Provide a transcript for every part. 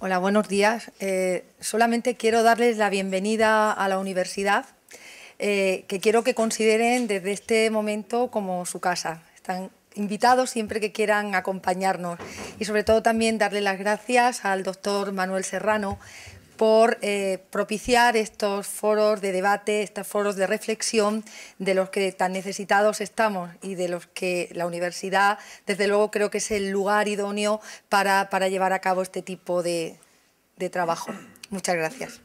Hola, buenos días. Solamente quiero darles la bienvenida a la universidad, que quiero que consideren desde este momento como su casa. Están invitados siempre que quieran acompañarnos y sobre todo también darle las gracias al doctor Manuel Serrano por propiciar estos foros de debate, estos foros de reflexión de los que tan necesitados estamos y de los que la universidad, desde luego, creo que es el lugar idóneo para llevar a cabo este tipo de trabajo. Muchas gracias.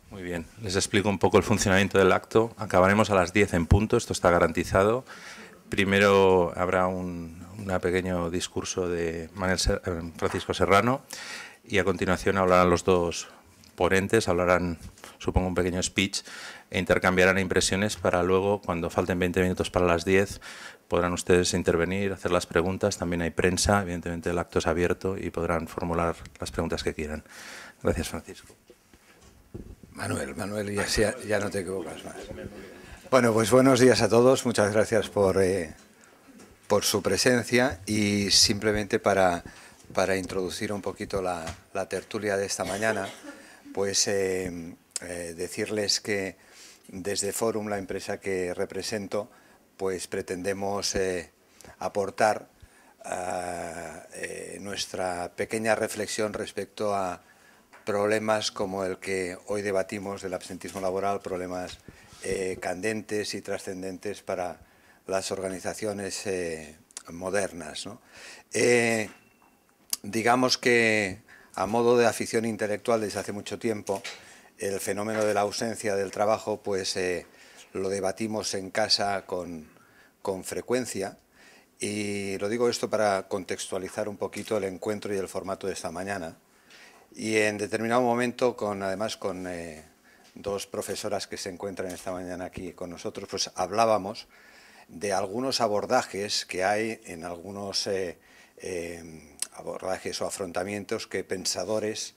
Muy bien, les explico un poco el funcionamiento del acto. Acabaremos a las 10 en punto, esto está garantizado. Primero habrá un pequeño discurso de Francisco Serrano y a continuación hablarán los dos ponentes, hablarán, supongo, un pequeño speech e intercambiarán impresiones para luego, cuando falten 20 minutos para las 10, podrán ustedes intervenir, hacer las preguntas. También hay prensa, evidentemente el acto es abierto y podrán formular las preguntas que quieran. Gracias, Francisco. Manuel, ya no te equivocas más. Bueno, pues buenos días a todos. Muchas gracias por su presencia y simplemente para introducir un poquito la tertulia de esta mañana, pues decirles que desde Forum, la empresa que represento, pues pretendemos aportar nuestra pequeña reflexión respecto a problemas como el que hoy debatimos del absentismo laboral, problemas candentes y trascendentes para las organizaciones modernas, ¿no? Digamos que, a modo de afición intelectual desde hace mucho tiempo, el fenómeno de la ausencia del trabajo pues lo debatimos en casa con frecuencia, y lo digo esto para contextualizar un poquito el encuentro y el formato de esta mañana. Y en determinado momento, además con dos profesoras que se encuentran esta mañana aquí con nosotros, pues hablábamos de algunos abordajes que hay en algunos abordajes o afrontamientos que pensadores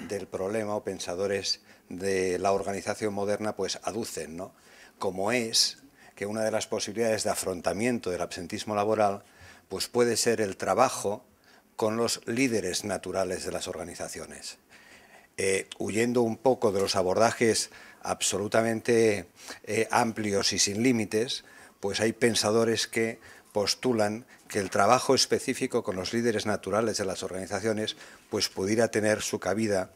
del problema o pensadores de la organización moderna pues aducen, ¿no? Como es que una de las posibilidades de afrontamiento del absentismo laboral pues puede ser el trabajo con los líderes naturales de las organizaciones. Huyendo un poco de los abordajes absolutamente amplios y sin límites, pues hay pensadores que postulan que el trabajo específico con los líderes naturales de las organizaciones pues pudiera tener su cabida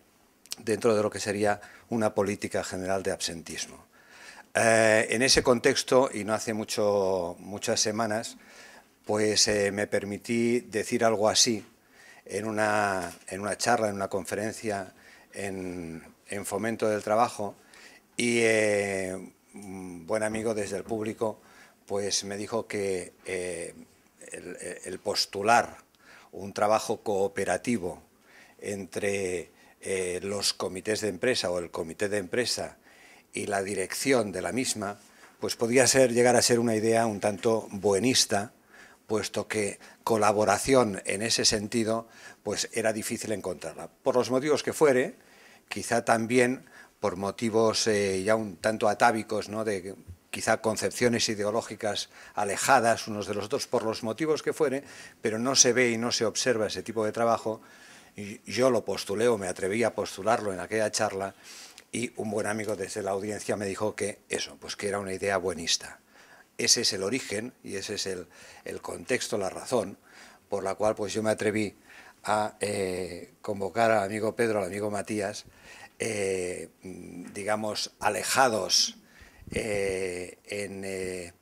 dentro de lo que sería una política general de absentismo. En ese contexto, y no hace muchas semanas, pues me permití decir algo así en una charla, en una conferencia en Fomento del Trabajo, y un buen amigo desde el público pues me dijo que el postular un trabajo cooperativo entre los comités de empresa o el comité de empresa y la dirección de la misma, pues podía llegar a ser una idea un tanto buenista, puesto que colaboración en ese sentido pues era difícil encontrarla. Por los motivos que fuere, quizá también por motivos ya un tanto atávicos, ¿no?, de quizá concepciones ideológicas alejadas unos de los otros, por los motivos que fuere, pero no se ve y no se observa ese tipo de trabajo. Y yo lo postulé, o me atreví a postularlo en aquella charla, y un buen amigo desde la audiencia me dijo que eso, pues que era una idea buenista. Ese es el origen y ese es el contexto, la razón por la cual pues yo me atreví a convocar al amigo Pedro, al amigo Matías, digamos, alejados en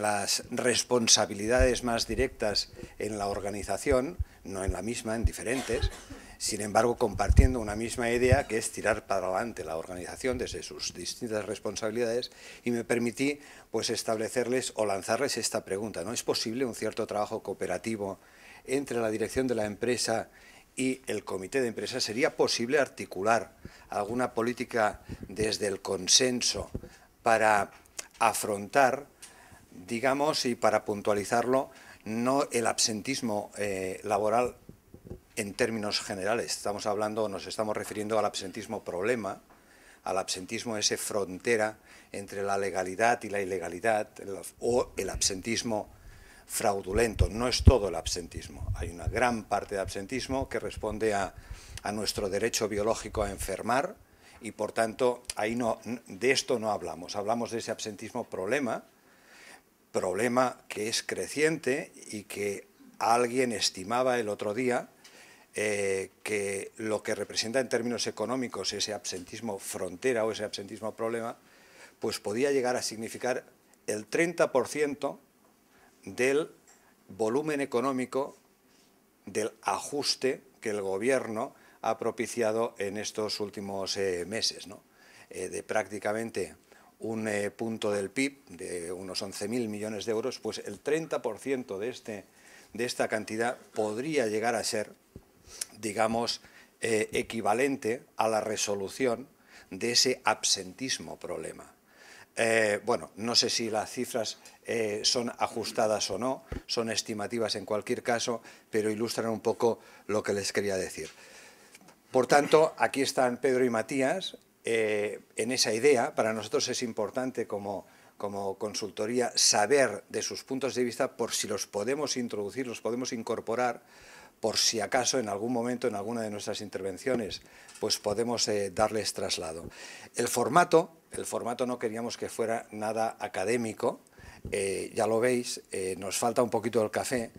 las responsabilidades más directas en la organización, no en la misma, en diferentes, sin embargo compartiendo una misma idea, que es tirar para adelante la organización desde sus distintas responsabilidades, y me permití pues establecerles o lanzarles esta pregunta, ¿no? ¿Es posible un cierto trabajo cooperativo entre la dirección de la empresa y el comité de empresa? ¿Sería posible articular alguna política desde el consenso para afrontar, digamos, y para puntualizarlo, no el absentismo laboral en términos generales? Estamos hablando, nos estamos refiriendo al absentismo problema, al absentismo ese frontera entre la legalidad y la ilegalidad, o el absentismo fraudulento. No es todo el absentismo, hay una gran parte de absentismo que responde a nuestro derecho biológico a enfermar, y por tanto ahí de esto no hablamos, hablamos de ese absentismo problema que es creciente y que alguien estimaba el otro día que lo que representa en términos económicos ese absentismo frontera o ese absentismo problema, pues podía llegar a significar el 30% del volumen económico del ajuste que el Gobierno ha propiciado en estos últimos meses, ¿no? De prácticamente un punto del PIB, de unos 11.000 millones de euros, pues el 30% de esta cantidad podría llegar a ser, digamos, equivalente a la resolución de ese absentismo problema. Bueno, no sé si las cifras son ajustadas o no, son estimativas en cualquier caso, pero ilustran un poco lo que les quería decir. Por tanto, aquí están Pedro y Matías en esa idea. Para nosotros es importante como consultoría saber de sus puntos de vista, por si los podemos introducir, los podemos incorporar, por si acaso en algún momento, en alguna de nuestras intervenciones, pues podemos darles traslado. El formato no queríamos que fuera nada académico, ya lo veis, nos falta un poquito el café,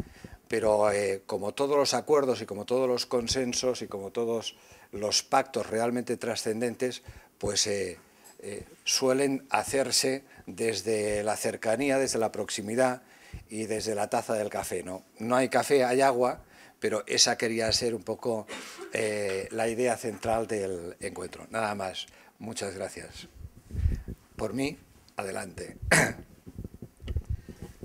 pero como todos los acuerdos y como todos los consensos y como todos los pactos realmente trascendentes, pues suelen hacerse desde la cercanía, desde la proximidad y desde la taza del café, ¿no? No hay café, hay agua, pero esa quería ser un poco la idea central del encuentro. Nada más. Muchas gracias. Por mí, adelante.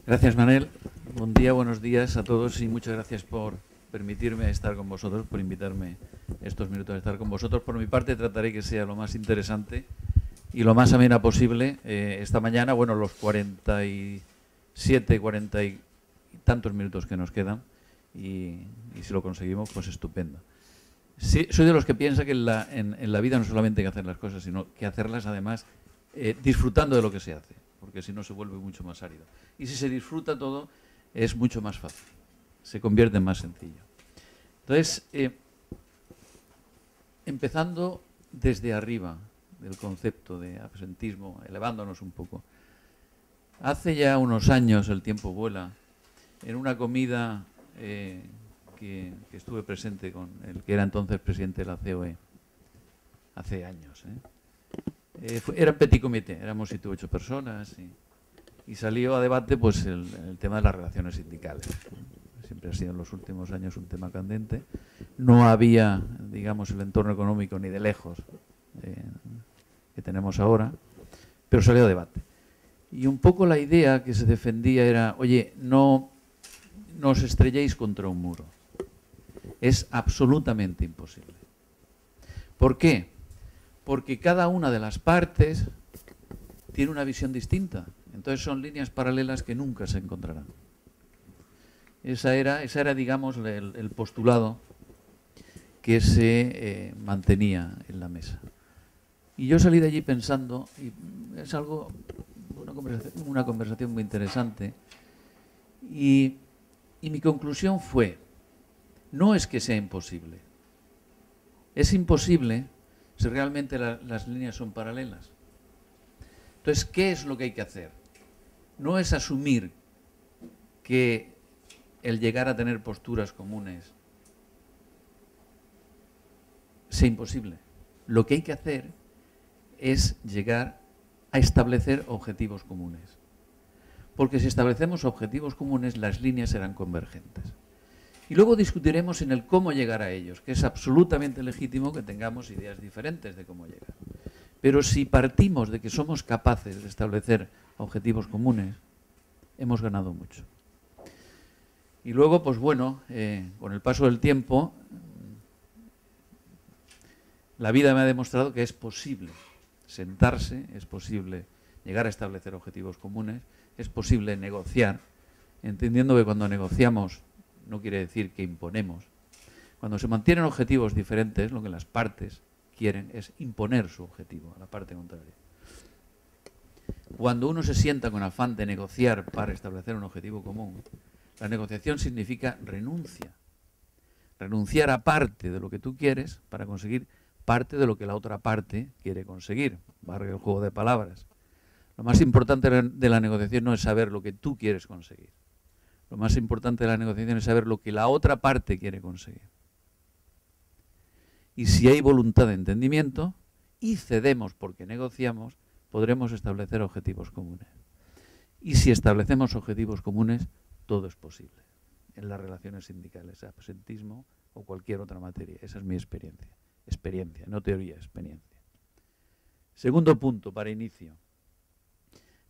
Gracias, Manel. Buen día, buenos días a todos y muchas gracias por permitirme estar con vosotros, por invitarme estos minutos a estar con vosotros. Por mi parte trataré que sea lo más interesante y lo más amena posible. Esta mañana, bueno, los 47, 40 y tantos minutos que nos quedan, y si lo conseguimos, pues estupendo. Sí, soy de los que piensa que en la vida no solamente hay que hacer las cosas, sino que hacerlas además disfrutando de lo que se hace, porque si no se vuelve mucho más árido. Y si se disfruta todo, es mucho más fácil, se convierte en más sencillo. Entonces, empezando desde arriba del concepto de absentismo, elevándonos un poco. Hace ya unos años, el tiempo vuela, en una comida que estuve presente con el que era entonces presidente de la COE, hace años. Era un petit comité, éramos 7 u 8 personas y salió a debate pues el tema de las relaciones sindicales. Siempre ha sido en los últimos años un tema candente. No había, digamos, el entorno económico ni de lejos que tenemos ahora, pero salió a debate. Y un poco la idea que se defendía era, oye, no os estrelléis contra un muro. Es absolutamente imposible. ¿Por qué? Porque cada una de las partes tiene una visión distinta. Entonces son líneas paralelas que nunca se encontrarán. Esa era digamos, el postulado que se mantenía en la mesa. Y yo salí de allí pensando, y es algo, una conversación muy interesante, y mi conclusión fue, no es que sea imposible, es imposible si realmente las líneas son paralelas. Entonces, ¿qué es lo que hay que hacer? No es asumir que el llegar a tener posturas comunes sea imposible. Lo que hay que hacer es llegar a establecer objetivos comunes. Porque si establecemos objetivos comunes, las líneas serán convergentes. Y luego discutiremos en el cómo llegar a ellos, que es absolutamente legítimo que tengamos ideas diferentes de cómo llegar. Pero si partimos de que somos capaces de establecer objetivos comunes, hemos ganado mucho. Y luego, pues bueno, con el paso del tiempo, la vida me ha demostrado que es posible sentarse, es posible llegar a establecer objetivos comunes, es posible negociar, entendiendo que cuando negociamos no quiere decir que imponemos. Cuando se mantienen objetivos diferentes, lo que las partes quieren es imponer su objetivo a la parte contraria. Cuando uno se sienta con afán de negociar para establecer un objetivo común, la negociación significa renuncia. Renunciar a parte de lo que tú quieres para conseguir parte de lo que la otra parte quiere conseguir. Valga el juego de palabras. Lo más importante de la negociación no es saber lo que tú quieres conseguir. Lo más importante de la negociación es saber lo que la otra parte quiere conseguir. Y si hay voluntad de entendimiento y cedemos porque negociamos, podremos establecer objetivos comunes. Y si establecemos objetivos comunes, todo es posible. En las relaciones sindicales, absentismo o cualquier otra materia. Esa es mi experiencia. Experiencia, no teoría, experiencia. Segundo punto, para inicio.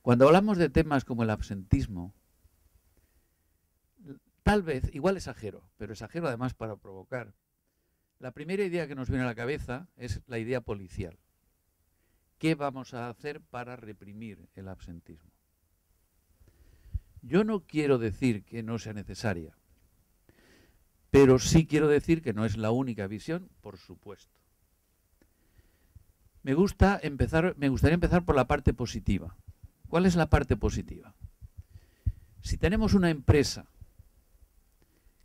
Cuando hablamos de temas como el absentismo, tal vez, igual exagero, pero exagero además para provocar. La primera idea que nos viene a la cabeza es la idea policial. ¿Qué vamos a hacer para reprimir el absentismo? Yo no quiero decir que no sea necesaria, pero sí quiero decir que no es la única visión, por supuesto. Me gustaría empezar por la parte positiva. ¿Cuál es la parte positiva? Si tenemos una empresa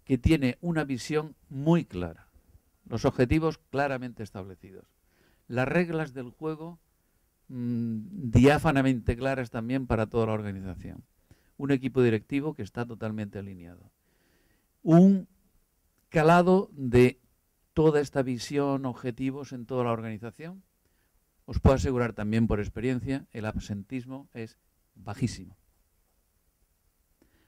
que tiene una visión muy clara, los objetivos claramente establecidos, las reglas del juego diáfanamente claras también para toda la organización, un equipo directivo que está totalmente alineado, un calado de toda esta visión, objetivos en toda la organización, os puedo asegurar también por experiencia, el absentismo es bajísimo.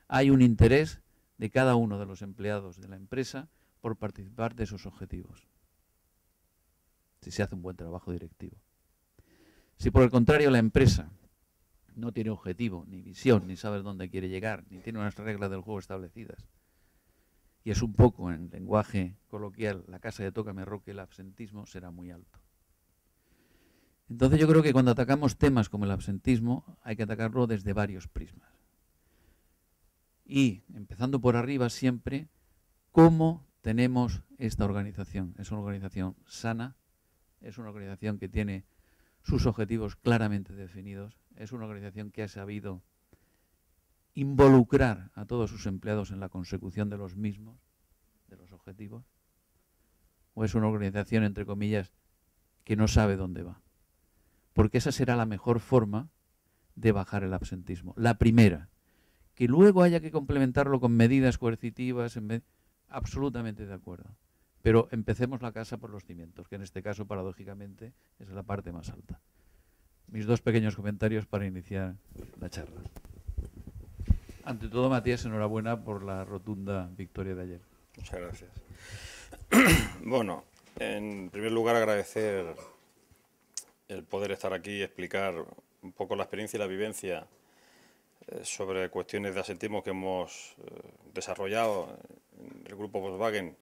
Hay un interés de cada uno de los empleados de la empresa por participar de esos objetivos, si se hace un buen trabajo directivo. Si por el contrario la empresa no tiene objetivo, ni visión, ni sabe dónde quiere llegar, ni tiene unas reglas del juego establecidas, y es un poco, en lenguaje coloquial, la casa de tócame roque, el absentismo será muy alto. Entonces yo creo que cuando atacamos temas como el absentismo hay que atacarlo desde varios prismas. Y, empezando por arriba siempre, ¿cómo tenemos esta organización? Es una organización sana, es una organización que tiene sus objetivos claramente definidos, es una organización que ha sabido involucrar a todos sus empleados en la consecución de los mismos, de los objetivos, o es una organización, entre comillas, que no sabe dónde va. Porque esa será la mejor forma de bajar el absentismo. La primera, que luego haya que complementarlo con medidas coercitivas, absolutamente de acuerdo. Pero empecemos la casa por los cimientos, que en este caso, paradójicamente, es la parte más alta. Mis dos pequeños comentarios para iniciar la charla. Ante todo, Matías, enhorabuena por la rotunda victoria de ayer. Muchas gracias. Bueno, en primer lugar agradecer el poder estar aquí y explicar un poco la experiencia y la vivencia sobre cuestiones de absentismo que hemos desarrollado en el grupo Volkswagen